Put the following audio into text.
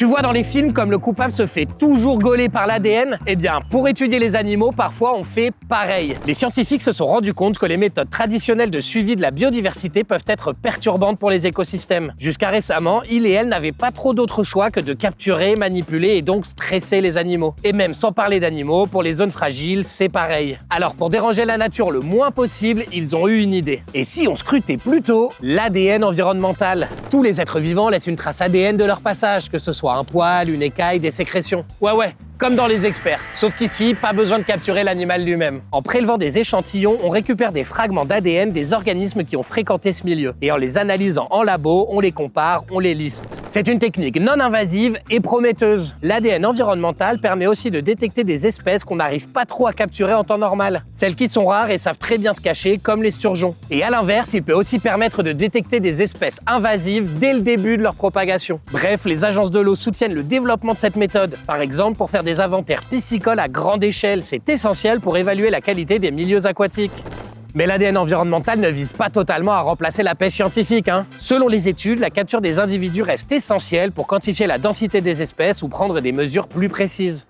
Tu vois dans les films comme le coupable se fait toujours gauler par l'ADN, eh bien pour étudier les animaux, parfois on fait pareil. Les scientifiques se sont rendus compte que les méthodes traditionnelles de suivi de la biodiversité peuvent être perturbantes pour les écosystèmes. Jusqu'à récemment, ils et elles n'avaient pas trop d'autre choix que de capturer, manipuler et donc stresser les animaux. Et même sans parler d'animaux, pour les zones fragiles, c'est pareil. Alors pour déranger la nature le moins possible, ils ont eu une idée. Et si on scrutait plutôt l'ADN environnemental? Tous les êtres vivants laissent une trace ADN de leur passage, que ce soit un poil, une écaille, des sécrétions. Ouais, comme dans Les Experts. Sauf qu'ici, pas besoin de capturer l'animal lui-même. En prélevant des échantillons, on récupère des fragments d'ADN des organismes qui ont fréquenté ce milieu. Et en les analysant en labo, on les compare, on les liste. C'est une technique non invasive et prometteuse. L'ADN environnemental permet aussi de détecter des espèces qu'on n'arrive pas trop à capturer en temps normal. Celles qui sont rares et savent très bien se cacher, comme les sturgeons. Et à l'inverse, il peut aussi permettre de détecter des espèces invasives dès le début de leur propagation. Bref, les agences de l'eau soutiennent le développement de cette méthode. Par exemple, pour faire des inventaires piscicoles à grande échelle, c'est essentiel pour évaluer la qualité des milieux aquatiques. Mais l'ADN environnemental ne vise pas totalement à remplacer la pêche scientifique. Selon les études, la capture des individus reste essentielle pour quantifier la densité des espèces ou prendre des mesures plus précises.